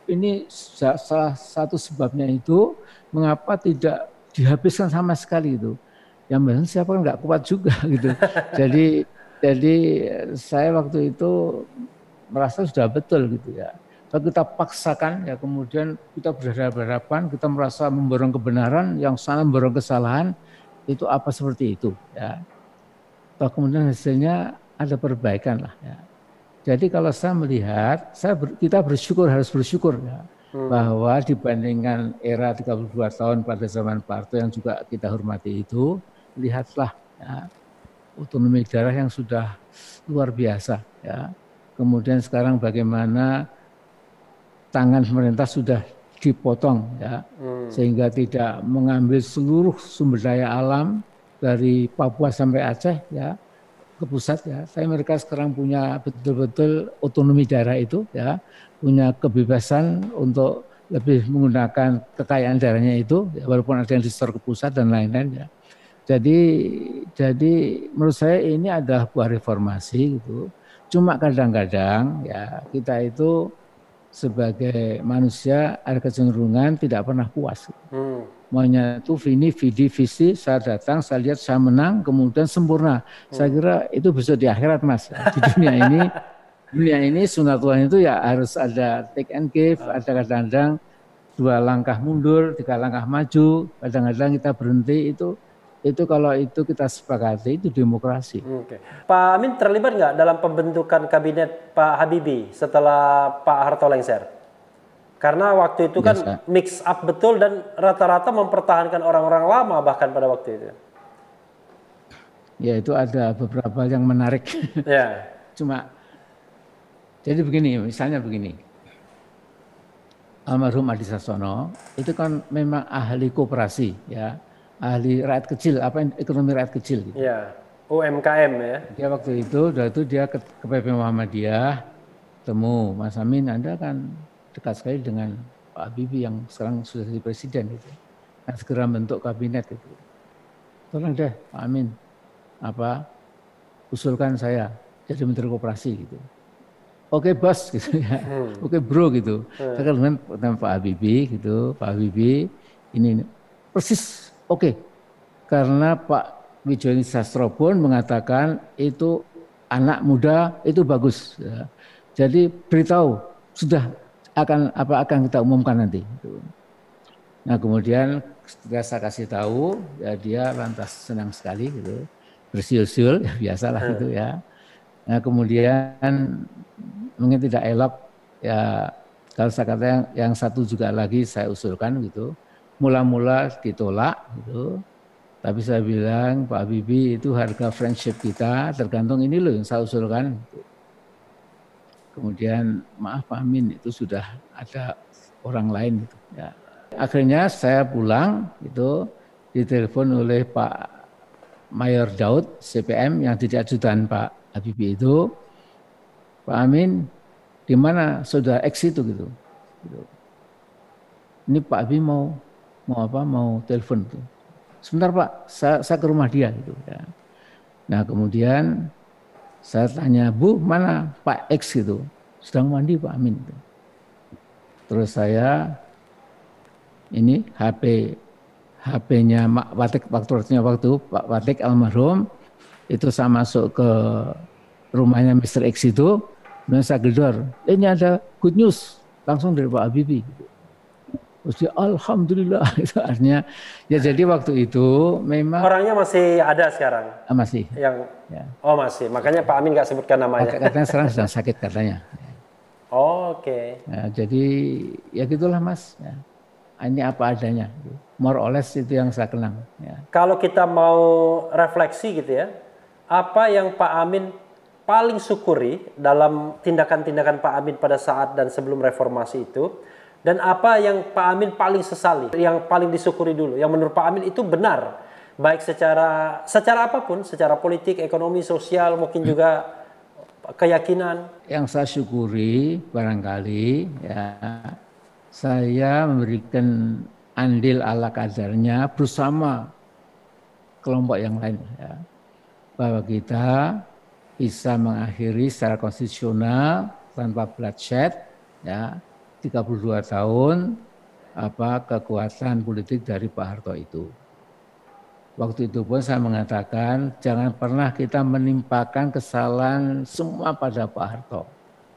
ini salah satu sebabnya itu mengapa tidak dihabiskan sama sekali itu. Yang biasanya siapa kan nggak kuat juga gitu. Jadi saya waktu itu merasa sudah betul gitu ya. Kalau kita paksakan ya kemudian kita berhadapan, kita merasa memborong kebenaran, yang sana memborong kesalahan, itu apa seperti itu ya. Toh kemudian hasilnya ada perbaikan lah ya. Jadi kalau saya melihat, kita harus bersyukur ya. Bahwa dibandingkan era 32 tahun pada zaman Pak Harto yang juga kita hormati itu, lihatlah ya. Otonomi daerah yang sudah luar biasa ya. Kemudian sekarang bagaimana tangan pemerintah sudah dipotong ya. Sehingga tidak mengambil seluruh sumber daya alam dari Papua sampai Aceh ya ke pusat ya. Tapi mereka sekarang punya betul-betul otonomi daerah itu ya, punya kebebasan untuk lebih menggunakan kekayaan daerahnya itu ya, walaupun ada yang disetor ke pusat dan lain-lain ya. Jadi menurut saya ini adalah buah reformasi gitu. Cuma kadang-kadang ya kita itu sebagai manusia ada kecenderungan tidak pernah puas. Maunya itu visi, saya datang, saya lihat, saya menang, kemudian sempurna. Saya kira itu bisa di akhirat Mas. Di dunia ini sunatullah itu ya harus ada take and give, ada kadang-kadang 2 langkah mundur, 3 langkah maju, kadang-kadang kita berhenti itu kalau itu kita sepakati itu demokrasi. Pak Amin terlibat nggak dalam pembentukan kabinet Pak Habibie setelah Pak Harto lengser? Karena waktu itu kan mix up betul dan rata-rata mempertahankan orang-orang lama bahkan pada waktu itu. Ya, itu ada beberapa yang menarik. Ya. Cuma jadi begini, misalnya begini. Almarhum Adi Sasono itu kan memang ahli koperasi, ya, ahli rakyat kecil, ekonomi rakyat kecil. Gitu. Ya, UMKM ya. Dia waktu itu dia ke PP Muhammadiyah, temu Mas Amin, Anda kan dekat sekali dengan Pak Habibie yang sekarang sudah jadi presiden, gitu. Nah, segera bentuk kabinet itu. Tolong deh Pak Amin, usulkan saya jadi Menteri Koperasi gitu. Oke bos gitu ya, oke bro gitu. Saya dengan Pak Habibie gitu, Pak Habibie ini persis oke. Karena Pak Wijoni Sastrobon mengatakan itu anak muda itu bagus. Ya. Jadi beritahu sudah akan kita umumkan nanti. Gitu. Nah kemudian ketika saya kasih tahu, ya dia lantas senang sekali gitu, bersiul-siul, ya biasalah gitu ya. Nah kemudian mungkin tidak elok ya kalau saya kata yang satu juga lagi saya usulkan gitu. Mula-mula ditolak gitu. Tapi saya bilang Pak Habibie itu harga friendship kita tergantung ini loh yang saya usulkan. Gitu. Kemudian maaf Pak Amin itu sudah ada orang lain gitu ya. Akhirnya saya pulang itu ditelepon oleh Pak Mayor Daud CPM yang jadi ajudan Pak Habibie itu, Pak Amin, di mana saudara X itu gitu. Ini Pak Habibie mau telepon tuh. Sebentar Pak, saya ke rumah dia gitu ya. Nah kemudian saya tanya, Bu mana Pak X gitu, sedang mandi Pak Amin. Gitu. Terus saya ini HP-nya Mak Watik waktu Pak Watik almarhum itu saya masuk ke rumahnya Mr. X itu, kemudian saya gedor, ini ada good news langsung dari Pak Habibie. Terus dia, alhamdulillah, itu artinya ya jadi waktu itu memang orangnya masih ada sekarang. Masih. Yang oh masih, makanya Pak Amin nggak sebutkan namanya. Katanya sekarang sedang sakit katanya. Oke. Ya, jadi ya gitulah Mas. Ya. Ini apa adanya. More or less itu yang saya kenang. Ya. Kalau kita mau refleksi gitu ya, apa yang Pak Amin paling syukuri dalam tindakan-tindakan Pak Amin pada saat dan sebelum reformasi itu, dan apa yang Pak Amin paling sesali, yang paling disyukuri dulu, yang menurut Pak Amin itu benar, baik secara apapun, secara politik, ekonomi, sosial, mungkin juga keyakinan. Yang saya syukuri barangkali ya, saya memberikan andil ala kadarnya bersama kelompok yang lain ya, bahwa kita bisa mengakhiri secara konstitusional tanpa bloodshed ya 32 tahun kekuasaan politik dari Pak Harto itu. Waktu itu pun saya mengatakan jangan pernah kita menimpakan kesalahan semua pada Pak Harto.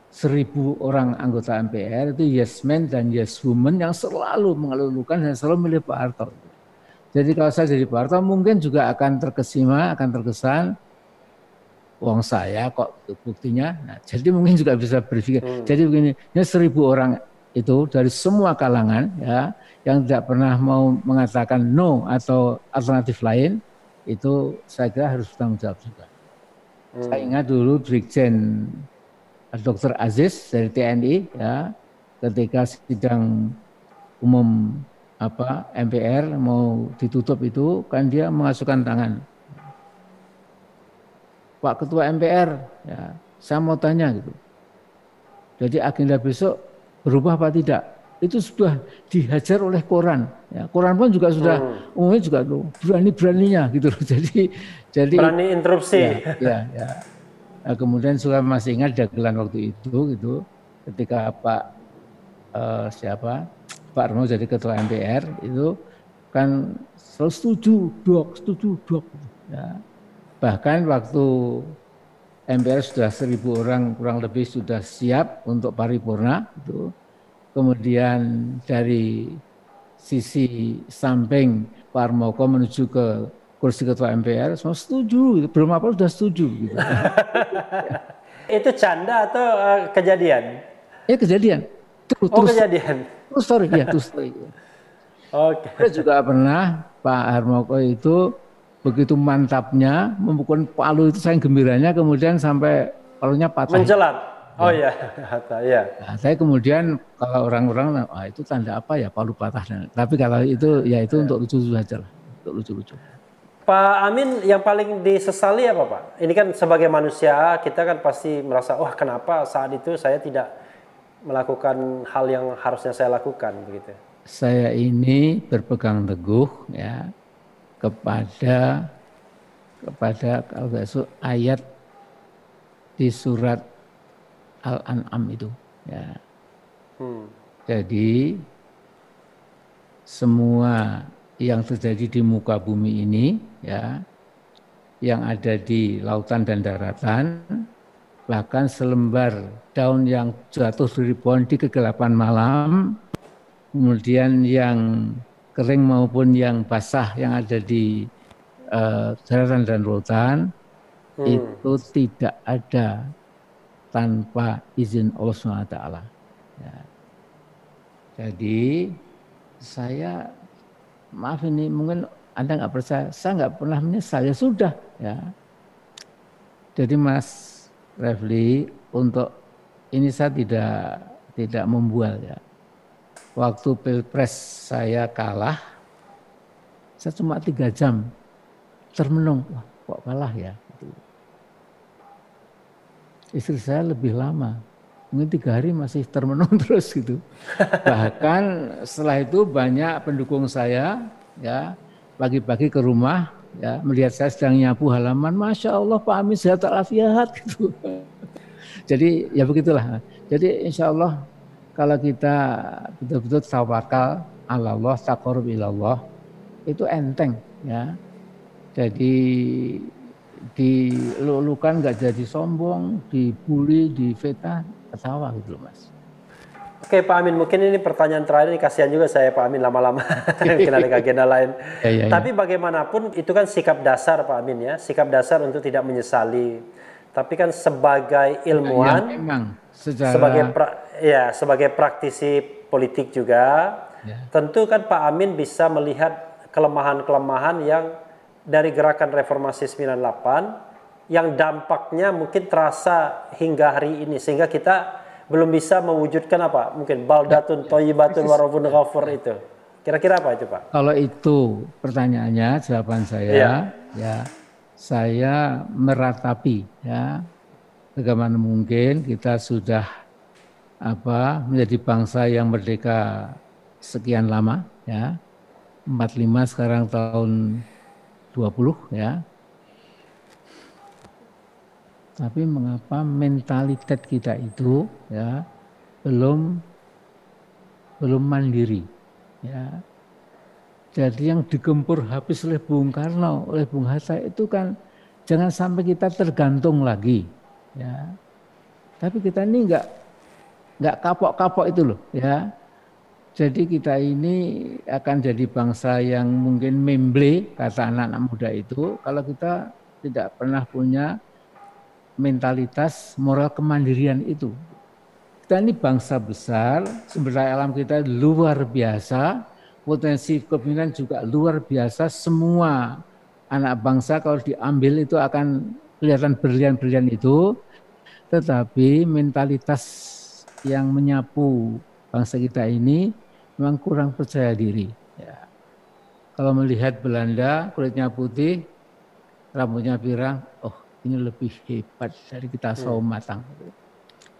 1.000 orang anggota MPR itu yes men dan yes women yang selalu mengeluhkan dan selalu milih Pak Harto. Jadi kalau saya jadi Pak Harto mungkin juga akan terkesan wong saya kok buktinya. Nah, jadi mungkin juga bisa berpikir. Jadi begini, ini 1.000 orang itu dari semua kalangan ya yang tidak pernah mau mengatakan no atau alternatif lain itu saya kira harus bertanggung jawab juga. Saya ingat dulu Brigjen Dr. Aziz dari TNI ya ketika sidang umum MPR mau ditutup itu kan dia mengasuhkan tangan. Pak Ketua MPR ya saya mau tanya gitu. Jadi agenda besok berubah apa tidak? Itu sudah dihajar oleh koran. Ya, koran pun juga sudah umumnya juga berani-beraninya gitu loh. Jadi berani interupsi. Ya. Nah, kemudian juga masih ingat dagelan waktu itu gitu ketika Pak Arno jadi ketua MPR itu kan selalu setuju dok. Ya. Bahkan waktu MPR sudah 1.000 orang kurang lebih sudah siap untuk paripurna itu. Kemudian dari sisi samping Pak Armoko menuju ke kursi ketua MPR semua setuju, belum apa sudah setuju gitu. Itu canda atau kejadian? Kejadian. Terus kejadian. True story, ya true story. Oke. Saya juga pernah Pak Harmoko itu begitu mantapnya memukul palu itu saya gembiranya kemudian sampai palunya patah. Mencelat. Oh iya, ya. Nah, saya kemudian kalau orang-orang, itu tanda apa ya palu patah. Tapi kalau itu ya itu untuk lucu-lucu saja lah, untuk lucu-lucu. Pak Amin, yang paling disesali apa Pak? Ini kan sebagai manusia kita kan pasti merasa, wah kenapa saat itu saya tidak melakukan hal yang harusnya saya lakukan begitu. Saya ini berpegang teguh ya kepada kalau ayat di surat Al-An'am itu ya. Jadi semua yang terjadi di muka bumi ini ya, yang ada di lautan dan daratan, bahkan selembar daun yang jatuh dari pohon di kegelapan malam, kemudian yang kering maupun yang basah yang ada di daratan dan lautan, itu tidak ada tanpa izin Allah SWT. Ya. Jadi saya, maaf ini mungkin Anda nggak percaya, saya nggak pernah menyesal, ya sudah. Ya. Jadi Mas Refli, untuk ini saya tidak membual ya. Waktu Pilpres saya kalah, saya cuma 3 jam termenung, wah kok kalah ya. Istri saya lebih lama, mungkin 3 hari masih termenung terus gitu. Bahkan setelah itu banyak pendukung saya ya pagi-pagi ke rumah ya melihat saya sedang nyapu halaman, Masya Allah Pak Amin sehat walafiat gitu. Jadi ya begitulah. Jadi insya Allah kalau kita betul-betul tawakal ala Allah, taqarrub ilallah, itu enteng ya. Jadi dilulukan nggak jadi sombong, dibully, difitnah, ketawa gitu loh Mas. Oke Pak Amin, mungkin ini pertanyaan terakhir, ini kasihan juga saya Pak Amin lama-lama, mungkin ada agenda lain. Tapi bagaimanapun itu kan sikap dasar Pak Amin ya, sikap dasar untuk tidak menyesali. Tapi kan sebagai ilmuwan, memang sebagai praktisi politik juga, tentu kan Pak Amin bisa melihat kelemahan-kelemahan yang dari gerakan reformasi 98 yang dampaknya mungkin terasa hingga hari ini, sehingga kita belum bisa mewujudkan apa mungkin baldatun thayyibatun wa rabbun ghafur itu. Kira-kira apa itu Pak? Kalau itu pertanyaannya, jawaban saya ya saya meratapi ya bagaimana mungkin kita sudah menjadi bangsa yang merdeka sekian lama ya, 45 sekarang tahun 20 ya. Tapi mengapa mentalitas kita itu ya belum mandiri ya. Jadi yang digempur habis oleh Bung Karno, oleh Bung Hatta itu kan jangan sampai kita tergantung lagi ya. Tapi kita ini enggak kapok-kapok itu loh ya. Jadi kita ini akan jadi bangsa yang mungkin memble, kata anak-anak muda itu, kalau kita tidak pernah punya mentalitas moral kemandirian itu. Kita ini bangsa besar, sumber daya alam kita luar biasa, potensi kepemimpinan juga luar biasa. Semua anak bangsa kalau diambil itu akan kelihatan berlian-berlian itu, tetapi mentalitas yang menyapu bangsa kita ini memang kurang percaya diri. Ya. Kalau melihat Belanda kulitnya putih, rambutnya pirang, oh ini lebih hebat dari kita sawo matang.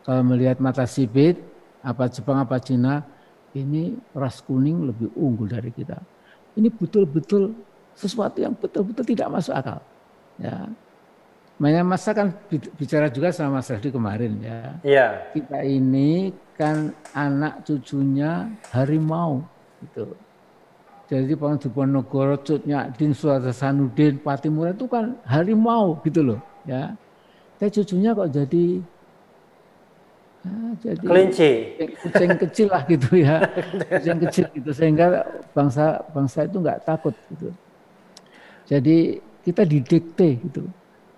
Kalau melihat mata sipit, apa Jepang apa Cina, ini ras kuning lebih unggul dari kita. Ini betul-betul sesuatu yang betul-betul tidak masuk akal. Ya. Makanya masa kan bicara juga sama Mas Refli kemarin ya. Iya. Kita ini kan anak cucunya harimau gitu. Jadi Pak Diponegoro, Cut Nyak Dien, Suharto Hasanuddin, Patimura itu kan harimau gitu loh ya. Tapi cucunya kok jadi kelinci, kucing kecil lah gitu ya. Kucing kecil gitu sehingga bangsa itu nggak takut gitu. Jadi kita didikte gitu.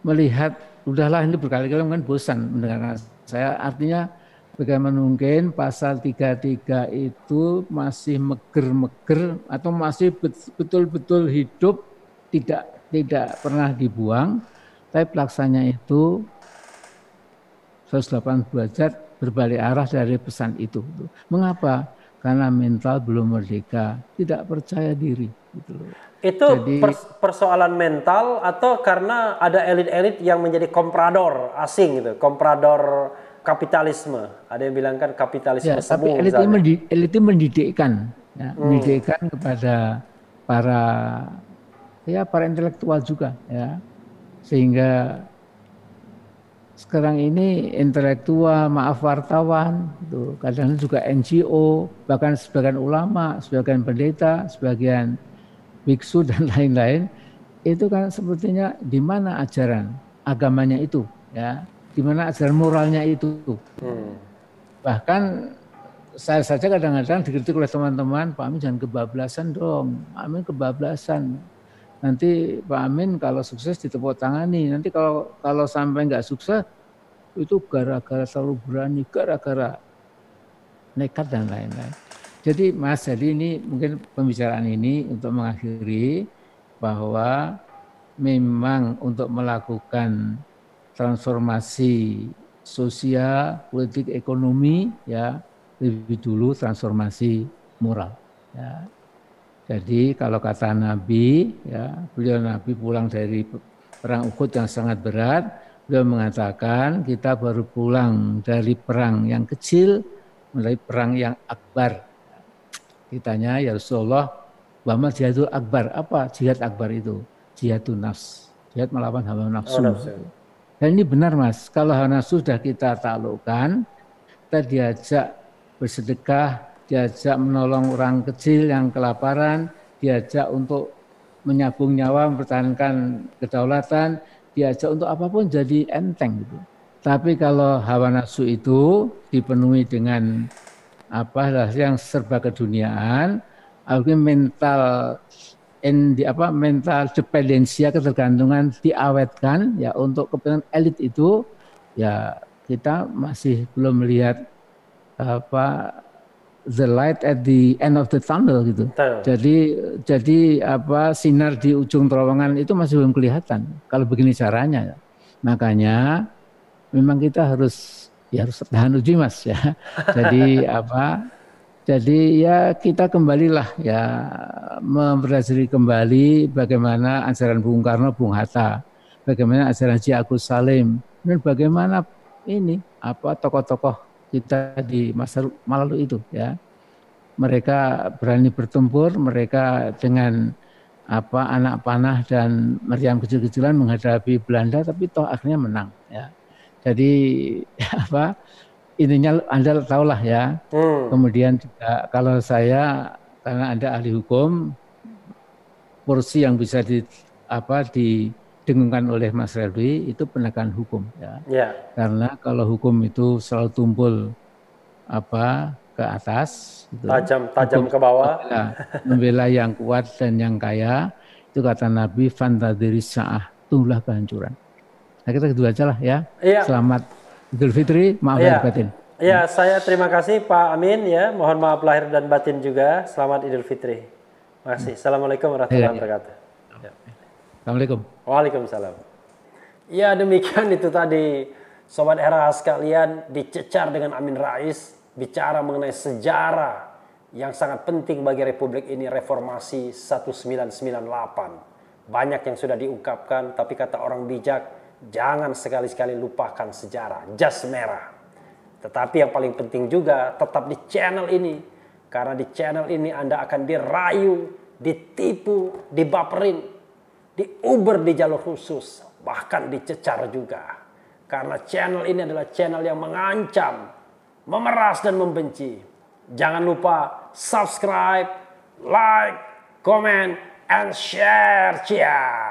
Melihat udahlah ini berkali-kali kan bosan mendengarkan saya, artinya bagaimana mungkin pasal 33 itu masih meger-meger atau masih betul-betul hidup, tidak pernah dibuang, tapi pelaksanya itu 180 derajat berbalik arah dari pesan itu. Mengapa? Karena mental belum merdeka, tidak percaya diri. Gitu loh. Itu persoalan mental atau karena ada elit-elit yang menjadi komprador asing gitu, komprador kapitalisme. Ada yang bilang kan kapitalisme ya, semu. Tapi elit itu mendidikkan, ya, mendidikkan kepada para intelektual juga, ya, sehingga sekarang ini intelektual, wartawan, gitu, kadang juga NGO, bahkan sebagian ulama, sebagian pendeta, sebagian biksu dan lain-lain, itu kan sepertinya di mana ajaran agamanya itu, ya, di mana ajaran moralnya itu. Bahkan saya saja kadang-kadang dikritik oleh teman-teman, Pak Amin jangan kebablasan dong, Pak Amin kebablasan. Nanti Pak Amin kalau sukses ditepuk tangani, nanti kalau sampai nggak sukses itu gara-gara terlalu berani, gara-gara nekat dan lain-lain. Jadi Mas, jadi ini mungkin pembicaraan ini untuk mengakhiri bahwa memang untuk melakukan transformasi sosial, politik, ekonomi, ya lebih dulu transformasi moral. Ya. Jadi kalau kata Nabi, ya beliau Nabi pulang dari perang Uhud yang sangat berat, beliau mengatakan kita baru pulang dari perang yang kecil melalui perang yang akbar. Ditanya, ya Rasulullah, bahwa jihadul akbar, apa jihad akbar itu? Jihadun nafs, jihad melawan hawa nafsu. Dan ini benar Mas, kalau hawa nafsu sudah kita taklukkan, kita diajak bersedekah, diajak menolong orang kecil yang kelaparan, diajak untuk menyambung nyawa, mempertahankan kedaulatan, diajak untuk apapun jadi enteng gitu. Tapi kalau hawa nafsu itu dipenuhi dengan yang serba keduniaan, mental dependensia, ketergantungan diawetkan ya untuk kepentingan elit itu, ya kita masih belum melihat the light at the end of the tunnel gitu. Jadi sinar di ujung terowongan itu masih belum kelihatan kalau begini caranya. Makanya memang kita harus tahan uji Mas ya. Jadi ya kita kembalilah ya mempelajari kembali bagaimana ajaran Bung Karno, Bung Hatta, bagaimana ajaran Haji Agus Salim, dan bagaimana ini tokoh-tokoh kita di masa lalu itu ya. Mereka berani bertempur, mereka dengan anak panah dan meriam kecil-kecilan menghadapi Belanda, tapi toh akhirnya menang ya. Jadi intinya Anda tahulah ya. Kemudian juga kalau saya karena Anda ahli hukum, porsi yang bisa didengungkan oleh Mas Relvi itu penegakan hukum ya. Karena kalau hukum itu selalu tumpul ke atas, gitu, tajam ke bawah, membela yang kuat dan yang kaya, itu kata Nabi fantadiri sa'ah, tunggulah kehancuran. Nah kita gitu aja lah ya. Selamat Idul Fitri, maaf lahir batin. Ya, saya terima kasih Pak Amin ya. Mohon maaf lahir dan batin juga. Selamat Idul Fitri. Terima kasih. Assalamualaikum warahmatullahi wabarakatuh. Assalamualaikum. Waalaikumsalam. Ya demikian itu tadi Sobat Era sekalian, dicecar dengan Amin Rais, bicara mengenai sejarah yang sangat penting bagi Republik ini, reformasi 1998. Banyak yang sudah diungkapkan, tapi kata orang bijak, jangan sekali-sekali lupakan sejarah, jas merah. Tetapi yang paling penting juga tetap di channel ini. Karena di channel ini Anda akan dirayu, ditipu, dibaperin, diuber di jalur khusus, bahkan dicecar juga. Karena channel ini adalah channel yang mengancam, memeras dan membenci. Jangan lupa subscribe, like, comment, and share. Cia.